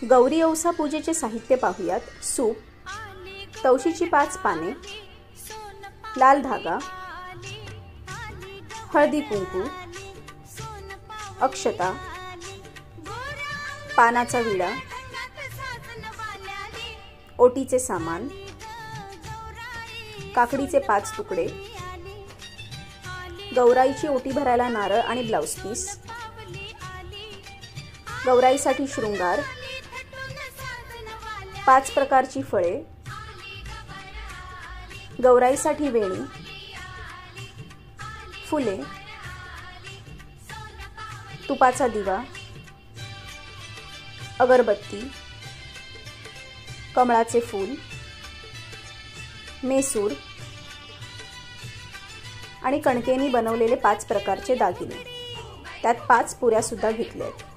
गौरी औसा पूजेचे साहित्य पाहूयात. सूप, तवशीची 5 पाने, लाल धागा, हळदी कुंकू, अक्षता, पानाचा विडा, ओटीचे सामान, काकडीचे 5 तुकडे, गौराईची ओटी भरायला नारळ आणि ब्लाउज पीस, गौराईसाठी शृंगार, 5 प्रकारची फळे, गौराईसाठी वेणी, फुले, तुपाचा दिवा, अगरबत्ती, कमळाचे फूल, मेसूर आणि कणकेनी बनवलेले 5 प्रकारचे दागिने. त्यात 5 पुऱ्या सुद्धा घेतल्या आहेत.